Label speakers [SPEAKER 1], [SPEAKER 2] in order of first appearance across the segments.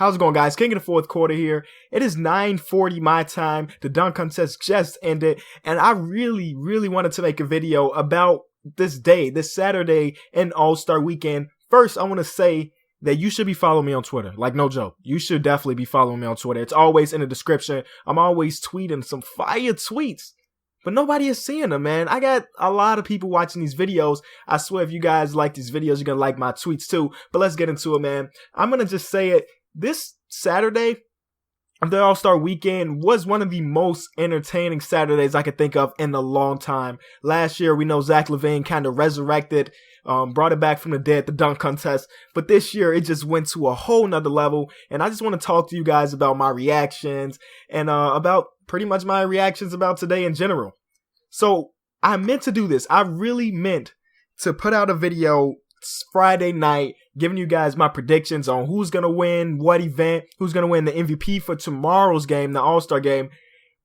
[SPEAKER 1] How's it going, guys? King of the fourth quarter here. It is 9:40 my time. The dunk contest just ended, and I really wanted to make a video about this day, this Saturday and All-Star Weekend. First, I want to say that you should be following me on Twitter. Like, no joke. You should definitely be following me on Twitter. It's always in the description. I'm always tweeting some fire tweets, but nobody is seeing them, man. I got a lot of people watching these videos. I swear if you guys like these videos, you're going to like my tweets too. But let's get into it, man. I'm going to just say it. This Saturday of the All-Star Weekend was one of the most entertaining Saturdays I could think of in a long time. Last year, we know Zach LaVine kind of resurrected, brought it back from the dead, the dunk contest. But this year, it just went to a whole nother level. And I just want to talk to you guys about my reactions and about pretty much my reactions about today in general. So I meant to do this. I really meant to put out a video Friday night giving you guys my predictions on who's going to win what event, who's going to win the MVP for tomorrow's game, the All-Star game.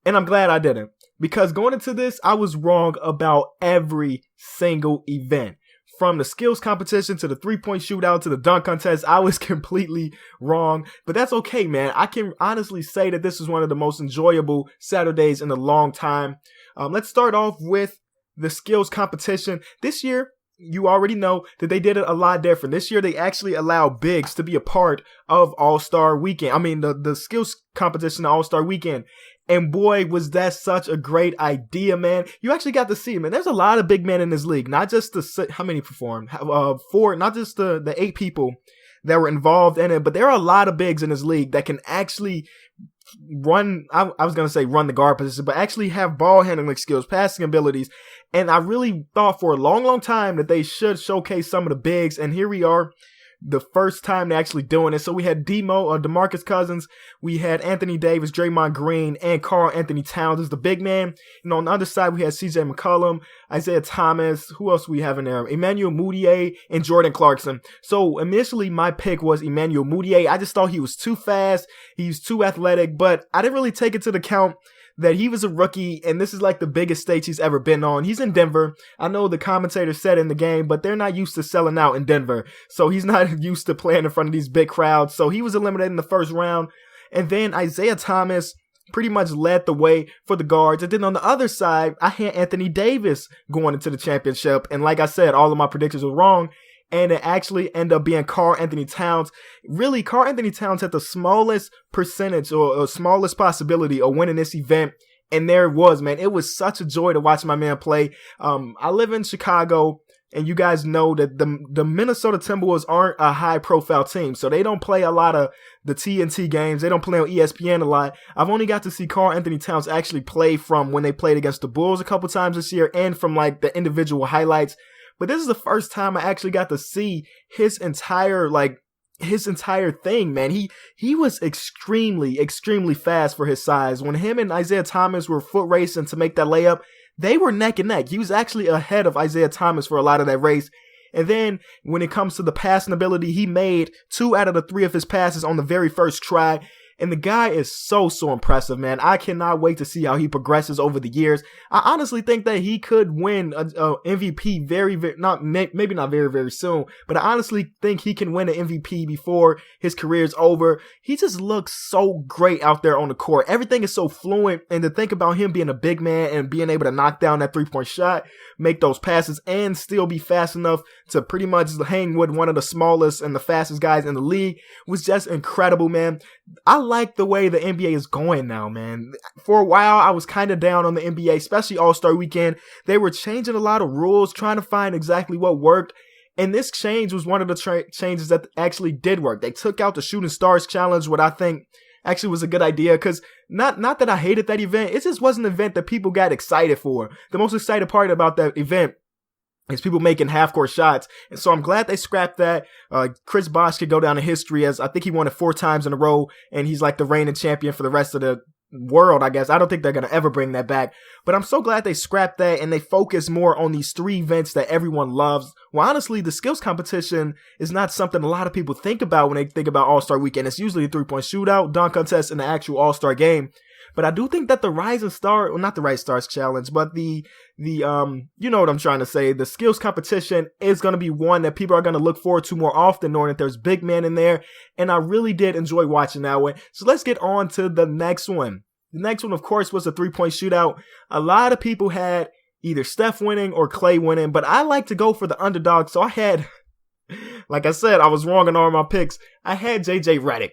[SPEAKER 1] And I'm glad I didn't, because going into this, I was wrong about every single event. From the skills competition to the three-point shootout to the dunk contest, I was completely wrong. But that's okay, man. I can honestly say that this is one of the most enjoyable Saturdays in a long time. Let's start off with the skills competition. This year, you already know that they did it a lot different. This year, they actually allowed bigs to be a part of All-Star Weekend. I mean, the skills competition, the All-Star Weekend. And boy, was that such a great idea, man. You actually got to see, man. There's a lot of big men in this league. Not just how many performed? Four, not just the 8 people that were involved in it, but there are a lot of bigs in this league that can actually run, I was going to say run the guard position, but actually have ball handling skills, passing abilities. And I really thought for a long time that they should showcase some of the bigs. And here we are, the first time they're actually doing it. So we had DeMarcus Cousins, we had Anthony Davis, Draymond Green, and Karl Anthony Towns as the big man. And on the other side, we had CJ McCollum, Isaiah Thomas, who else we have in there? Emmanuel Mudiay and Jordan Clarkson. So initially, my pick was Emmanuel Mudiay. I just thought he was too fast, he's too athletic, but I didn't really take it into account that he was a rookie, and this is like the biggest stage he's ever been on. He's in Denver. I know the commentator said in the game, but they're not used to selling out in Denver. So he's not used to playing in front of these big crowds. So he was eliminated in the first round. And then Isaiah Thomas pretty much led the way for the guards. And then on the other side, I had Anthony Davis going into the championship. And like I said, all of my predictions were wrong. And it actually ended up being Karl Anthony Towns. Really, Karl Anthony Towns had the smallest percentage or smallest possibility of winning this event. And there it was, man. It was such a joy to watch my man play. I live in Chicago, and you guys know that the Minnesota Timberwolves aren't a high-profile team. So they don't play a lot of the TNT games. They don't play on ESPN a lot. I've only got to see Karl Anthony Towns actually play from when they played against the Bulls a couple times this year and from like the individual highlights. But this is the first time I actually got to see his entire thing, man. He was extremely fast for his size. When him and Isaiah Thomas were foot racing to make that layup, they were neck and neck. He was actually ahead of Isaiah Thomas for a lot of that race. And then when it comes to the passing ability, he made 2 out of the 3 of his passes on the very first try. And the guy is so impressive, man. I cannot wait to see how he progresses over the years. I honestly think that he could win a MVP maybe not very soon, but I honestly think he can win an MVP before his career is over. He just looks so great out there on the court. Everything is so fluent, and to think about him being a big man and being able to knock down that 3-point shot, make those passes, and still be fast enough to pretty much hang with one of the smallest and the fastest guys in the league was just incredible, man. I like the way the NBA is going now, man. For a while, I was kind of down on the NBA, especially All-Star Weekend. They were changing a lot of rules, trying to find exactly what worked. And this change was one of the changes that actually did work. They took out the Shooting Stars Challenge, what I think actually was a good idea, because not that I hated that event. It just wasn't an event that people got excited for. The most excited part about that event is people making half-court shots. And so I'm glad they scrapped that. Chris Bosh could go down in history as I think he won it 4 times in a row, and he's like the reigning champion for the rest of the world, I guess. I don't think they're going to ever bring that back. But I'm so glad they scrapped that and they focus more on these 3 events that everyone loves. Well, honestly, the skills competition is not something a lot of people think about when they think about All-Star Weekend. It's usually a 3-point shootout, dunk contest, and the actual All-Star game. But I do think that the Rising Star, well, not the Rising Stars Challenge, but the you know what I'm trying to say, the skills competition is going to be one that people are going to look forward to more often, knowing that there's big men in there. And I really did enjoy watching that one. So let's get on to the next one. The next one, of course, was a 3-point shootout. A lot of people had either Steph winning or Klay winning, but I like to go for the underdog. So I had, like I said, I was wrong in all my picks. I had JJ Redick.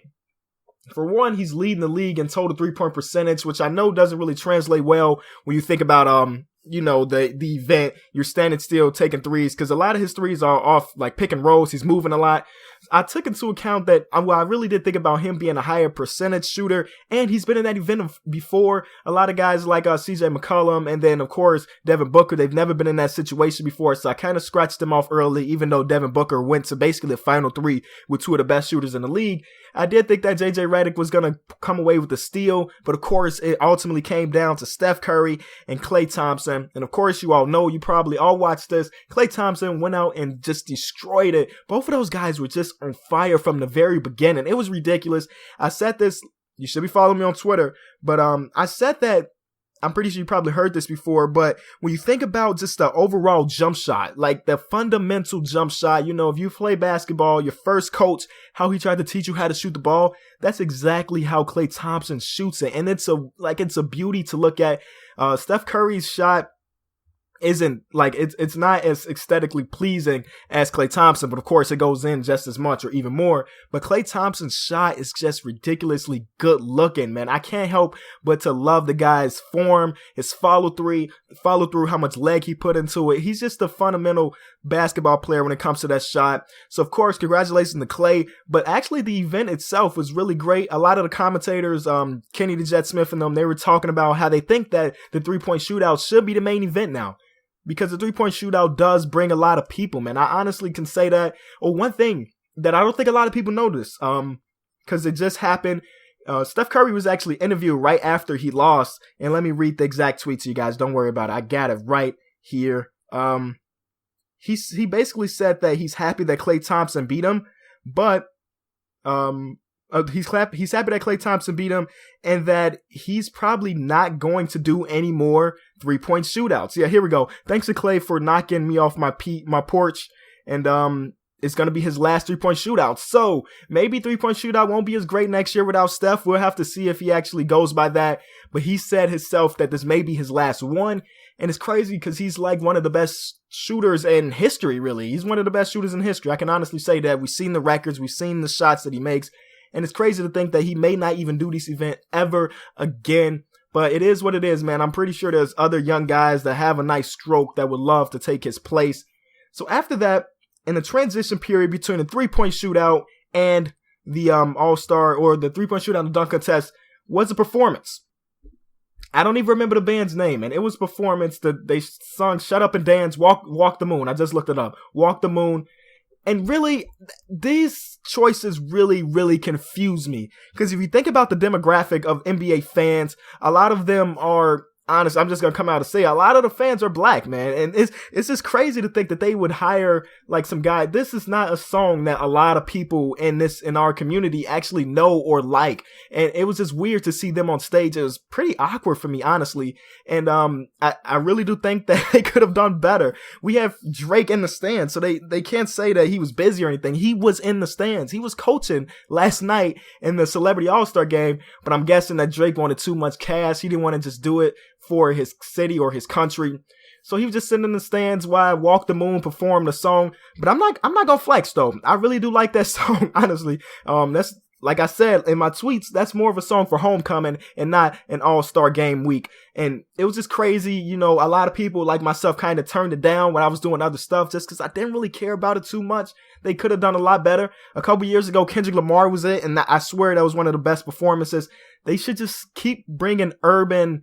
[SPEAKER 1] For one, he's leading the league in total 3-point percentage, which I know doesn't really translate well when you think about, you know, the event. You're standing still taking threes, because a lot of his threes are off like pick and rolls. He's moving a lot. I took into account that, well, I really did think about him being a higher percentage shooter, and he's been in that event before. A lot of guys like CJ McCollum, and then of course Devin Booker, they've never been in that situation before, so I kind of scratched them off early, even though Devin Booker went to basically the final three with two of the best shooters in the league. I did think that JJ Redick was going to come away with the steal, but of course it ultimately came down to Steph Curry and Klay Thompson. And of course, you all know, you probably all watched this, Klay Thompson went out and just destroyed it. Both of those guys were just on fire from the very beginning. It was ridiculous. I said this, you should be following me on Twitter, but I said that, I'm pretty sure you probably heard this before, but when you think about just the overall jump shot, like the fundamental jump shot, you know, if you play basketball, your first coach, how he tried to teach you how to shoot the ball, that's exactly how Klay Thompson shoots it. And it's a beauty to look at. Steph Curry's shot isn't like, it's not as aesthetically pleasing as Klay Thompson, but of course it goes in just as much or even more. But Klay Thompson's shot is just ridiculously good looking, man. I can't help but to love the guy's form, his follow through, how much leg he put into it. He's just a fundamental basketball player when it comes to that shot. So of course, congratulations to Klay, but actually the event itself was really great. A lot of the commentators, Kenny the Jet Smith and them, they were talking about how they think that the 3-point shootout should be the main event now, because the 3-point shootout does bring a lot of people, man. I honestly can say that. Oh, one thing that I don't think a lot of people notice, because it just happened. Steph Curry was actually interviewed right after he lost, and let me read the exact tweet to you guys. Don't worry about it. I got it right here. He basically said that he's happy that Klay Thompson beat him, but he's happy that Klay Thompson beat him, and that he's probably not going to do any more 3-point shootouts. Yeah, here we go. Thanks to Klay for knocking me off my porch, and it's going to be his last 3-point shootout. So maybe 3-point shootout won't be as great next year without Steph. We'll have to see if he actually goes by that. But he said himself that this may be his last one. And it's crazy because he's like one of the best shooters in history, really. He's one of the best shooters in history. I can honestly say that. We've seen the records. We've seen the shots that he makes. And it's crazy to think that he may not even do this event ever again. But it is what it is, man. I'm pretty sure there's other young guys that have a nice stroke that would love to take his place. So after that, in the transition period between the 3-point shootout and the All-Star, or the 3-point shootout and the dunk contest, was a performance. I don't even remember the band's name, and it was performance. They sung "Shut Up and Dance," Walk the Moon. I just looked it up. Walk the Moon. And really, these choices really confuse me. Because if you think about the demographic of NBA fans, a lot of them are, honest, I'm just going to come out and say, a lot of the fans are black, man. And it's just crazy to think that they would hire like some guy. This is not a song that a lot of people in our community actually know or like. And it was just weird to see them on stage. It was pretty awkward for me, honestly. And I really do think that they could have done better. We have Drake in the stands, so they can't say that he was busy or anything. He was in the stands. He was coaching last night in the Celebrity All-Star game, but I'm guessing that Drake wanted too much cash. He didn't want to just do it for his city or his country. So he was just sitting in the stands while Walk the Moon performed the song. But I'm not gonna flex though. I really do like that song, honestly. That's, like I said in my tweets, that's more of a song for homecoming and not an All-Star game week. And it was just crazy. You know, a lot of people like myself kind of turned it down when I was doing other stuff just because I didn't really care about it too much. They could have done a lot better. A couple years ago, Kendrick Lamar was it, and I swear that was one of the best performances. They should just keep bringing urban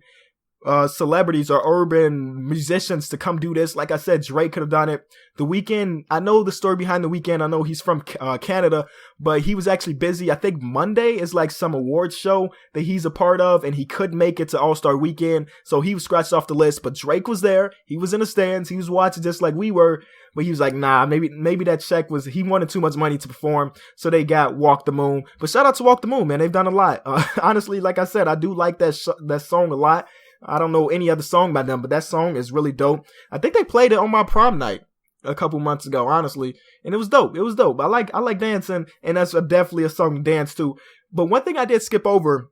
[SPEAKER 1] celebrities or urban musicians to come do this. Like I said, Drake could have done it. The Weeknd, I know the story behind The Weeknd. I know he's from Canada, but he was actually busy. I think Monday is like some awards show that he's a part of, and he couldn't make it to All-Star Weekend, so he was scratched off the list. But Drake was there. He was in the stands. He was watching just like we were. but he was like, nah, maybe that check was, he wanted too much money to perform, so they got Walk the Moon. But shout out to Walk the Moon, man. They've done a lot. Honestly, like I said, I do like that song a lot. I don't know any other song by them, but that song is really dope. I think they played it on my prom night a couple months ago, honestly, and it was dope. It was dope. I like dancing, and that's definitely a song to dance to. But one thing I did skip over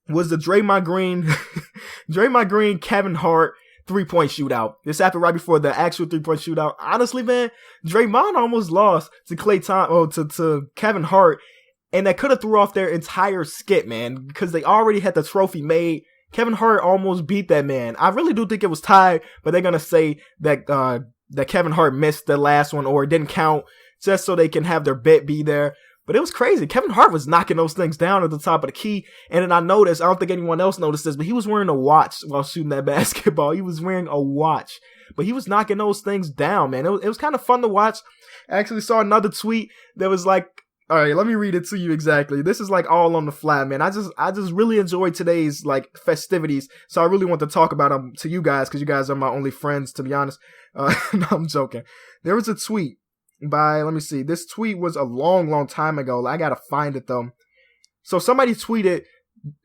[SPEAKER 1] was the Draymond Green, Kevin Hart 3-point shootout. This happened right before the actual 3-point shootout. Honestly, man, Draymond almost lost to to Kevin Hart, and that could have threw off their entire skit, man, because they already had the trophy made. Kevin Hart almost beat that man. I really do think it was tied, but they're gonna say that that Kevin Hart missed the last one or it didn't count just so they can have their bet be there. But it was crazy. Kevin Hart was knocking those things down at the top of the key. And then I noticed, I don't think anyone else noticed this, but he was wearing a watch while shooting that basketball. He was wearing a watch, but he was knocking those things down, man. It was kind of fun to watch. I actually saw another tweet that was like, all right, let me read it to you exactly. This is like all on the fly, man. I just really enjoyed today's like festivities. So I really want to talk about them to you guys because you guys are my only friends, to be honest. No, I'm joking. There was a tweet by, let me see. This tweet was a long time ago. I gotta find it though. So somebody tweeted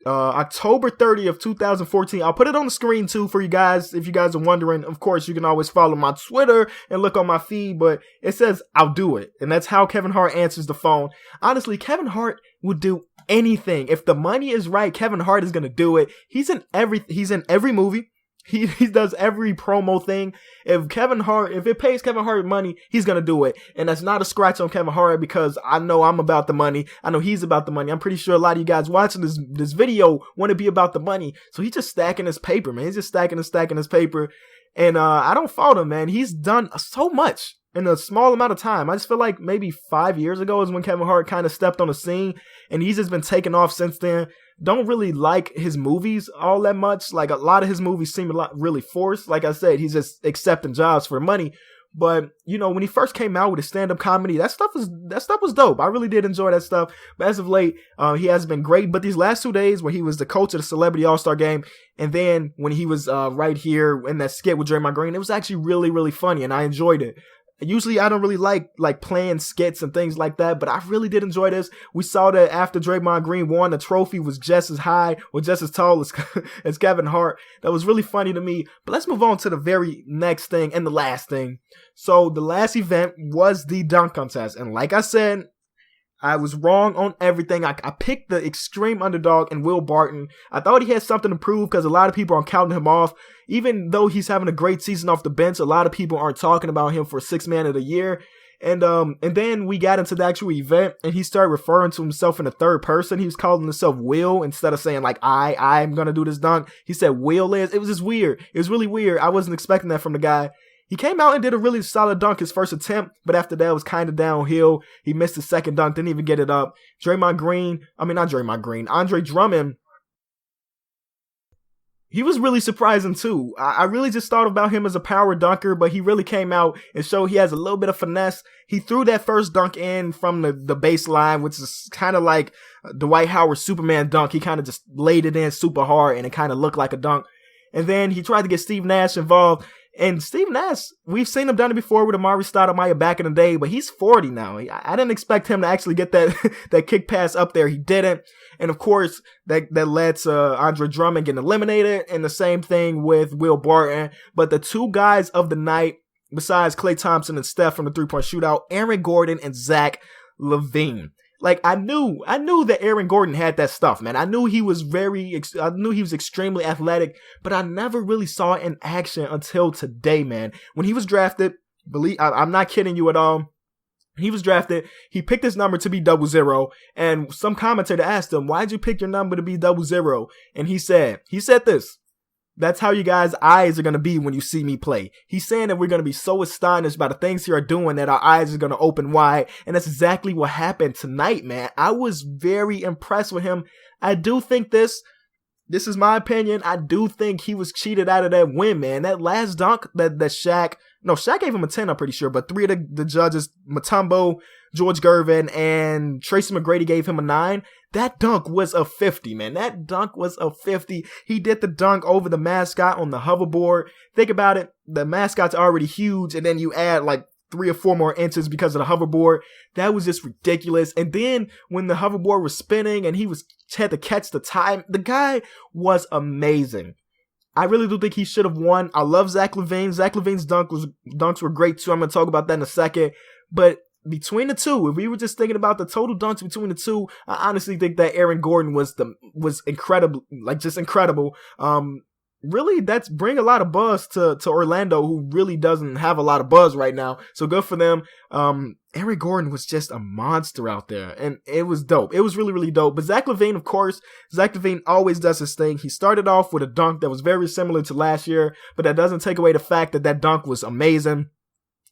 [SPEAKER 1] October 30th, 2014. I'll put it on the screen too for you guys if you guys are wondering. Of course, you can always follow my Twitter and look on my feed, but it says I'll do it. And that's how Kevin Hart answers the phone. Honestly, Kevin Hart would do anything. If the money is right, Kevin Hart is going to do it. He's in every movie. He does every promo thing. If it pays Kevin Hart money, he's going to do it. And that's not a scratch on Kevin Hart because I know I'm about the money. I know he's about the money. I'm pretty sure a lot of you guys watching this video want to be about the money. So he's just stacking his paper, man. He's just stacking his paper. And I don't fault him, man. He's done so much in a small amount of time. I just feel like maybe 5 years ago is when Kevin Hart kind of stepped on the scene. And he's just been taking off since then. Don't really like his movies all that much. Like a lot of his movies seem really forced. Like I said, he's just accepting jobs for money. But you know, when he first came out with his stand-up comedy, that stuff was dope. I really did enjoy that stuff. But as of late, he has been great. But these last 2 days, where he was the coach of the Celebrity All-Star Game, and then when he was right here in that skit with Draymond Green, it was actually really funny, and I enjoyed it. Usually I don't really like playing skits and things like that, but I really did enjoy this. We saw that after Draymond Green won, the trophy was just as high or just as tall as Kevin Hart. That was really funny to me. But let's move on to the very next thing and the last thing. So the last event was the dunk contest. And like I said, I was wrong on everything. I picked the extreme underdog in Will Barton. I thought he had something to prove because a lot of people are counting him off. Even though he's having a great season off the bench, a lot of people aren't talking about him for Sixth Man of the Year. And then we got into the actual event, and he started referring to himself in the third person. He was calling himself Will instead of saying like I'm gonna do this dunk. He said Will is. It was just weird. It was really weird. I wasn't expecting that from the guy. He came out and did a really solid dunk his first attempt, but after that it was kind of downhill. He missed his second dunk, didn't even get it up. Andre Drummond, he was really surprising too. I really just thought about him as a power dunker, but he really came out and showed he has a little bit of finesse. He threw that first dunk in from the baseline, which is kind of like Dwight Howard's Superman dunk. He kind of just laid it in super hard and it kind of looked like a dunk. And then he tried to get Steve Nash involved. And Steve Nash, we've seen him done it before with Amari Stoudemire back in the day, but he's 40 now. I didn't expect him to actually get that kick pass up there. He didn't. And of course, that led to Andre Drummond getting eliminated, and the same thing with Will Barton. But the two guys of the night, besides Klay Thompson and Steph from the 3-point shootout, Aaron Gordon and Zach LaVine. Like, I knew that Aaron Gordon had that stuff, man. I knew he was extremely athletic, but I never really saw it in action until today, man. When he was drafted, I'm not kidding you at all. He was drafted, he picked his number to be 00, and some commentator asked him, why'd you pick your number to be 00? And he said this: that's how you guys' eyes are going to be when you see me play. He's saying that we're going to be so astonished by the things you are doing that our eyes are going to open wide. And that's exactly what happened tonight, man. I was very impressed with him. I do think this is my opinion. I do think he was cheated out of that win, man. That last dunk that Shaq gave him a 10, I'm pretty sure, but 3 of the judges, Mutombo, George Gervin, and Tracy McGrady gave him a 9. That dunk was a 50, man. That dunk was a 50. He did the dunk over the mascot on the hoverboard. Think about it. The mascot's already huge, and then you add like 3 or 4 more inches because of the hoverboard. That was just ridiculous. And then when the hoverboard was spinning and he had to catch the time, the guy was amazing. I really do think he should have won. I love Zach LaVine. Zach LaVine's dunks were great too. I'm going to talk about that in a second. But between the two, if we were just thinking about the total dunks between the two, I honestly think that Aaron Gordon was incredible, like just incredible. Really, that's bring a lot of buzz to Orlando, who really doesn't have a lot of buzz right now. So good for them. Aaron Gordon was just a monster out there, and it was dope. It was really, really dope. But Zach LaVine, of course, Zach LaVine always does his thing. He started off with a dunk that was very similar to last year, but that doesn't take away the fact that that dunk was amazing.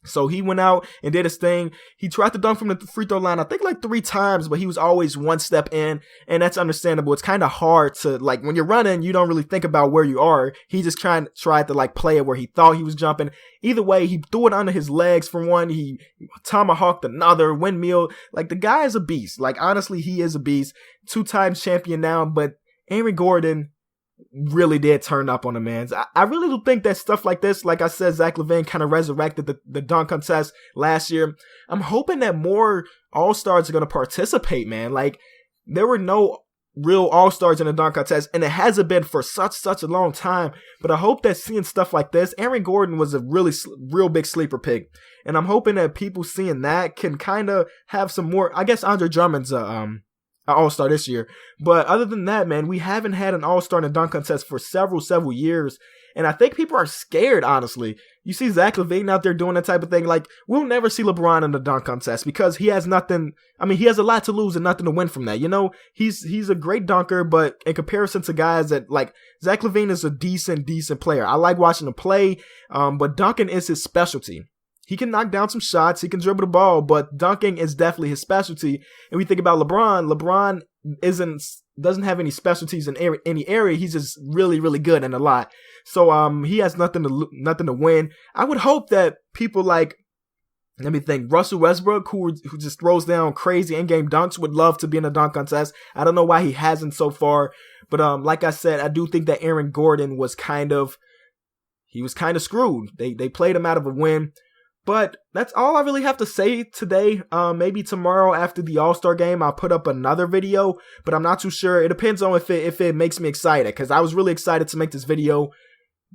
[SPEAKER 1] So he went out and did his thing. He tried to dunk from the free throw line, I think like 3 times, but he was always one step in, and that's understandable. It's kind of hard to, like, when you're running, you don't really think about where you are. He just tried to like play it where he thought he was jumping. Either way, he threw it under his legs for one. He tomahawked another, windmill. Like, the guy is a beast. Like, honestly, he is a beast. 2-time champion now, but Aaron Gordon really did turn up on the man. I really do think that stuff like this, like I said, Zach LaVine kind of resurrected the dunk contest last year. I'm hoping that more All-Stars are going to participate, man. Like, there were no real All-Stars in the dunk contest, and it hasn't been for such a long time. But I hope that seeing stuff like this, Aaron Gordon was a real big sleeper pick. And I'm hoping that people seeing that can kind of have some more. I guess Andre Drummond's an All-Star this year. But other than that, man, we haven't had an All-Star in a dunk contest for several years. And I think people are scared, honestly. You see Zach LaVine out there doing that type of thing. Like, we'll never see LeBron in the dunk contest because he has nothing. I mean, he has a lot to lose and nothing to win from that. You know, he's a great dunker, but in comparison to guys that, like, Zach LaVine is a decent player. I like watching him play, but dunking is his specialty. He can knock down some shots. He can dribble the ball, but dunking is definitely his specialty. And we think about LeBron. LeBron doesn't have any specialties in any area. He's just really good in a lot. So he has nothing to win. I would hope that people like, let me think, Russell Westbrook, who just throws down crazy in-game dunks, would love to be in a dunk contest. I don't know why he hasn't so far, but like I said, I do think that Aaron Gordon was kind of screwed. They played him out of a win. But that's all I really have to say today. Maybe tomorrow after the All-Star game, I'll put up another video, but I'm not too sure. It depends on if it makes me excited, because I was really excited to make this video.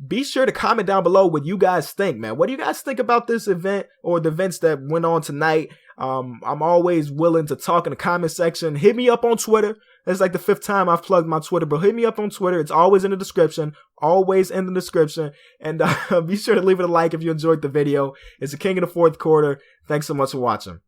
[SPEAKER 1] Be sure to comment down below what you guys think, man. What do you guys think about this event or the events that went on tonight? I'm always willing to talk in the comment section. Hit me up on Twitter. It's like the 5th time I've plugged my Twitter, but hit me up on Twitter. It's always in the description. Always in the description. And be sure to leave it a like if you enjoyed the video. It's the King of the 4th Quarter. Thanks so much for watching.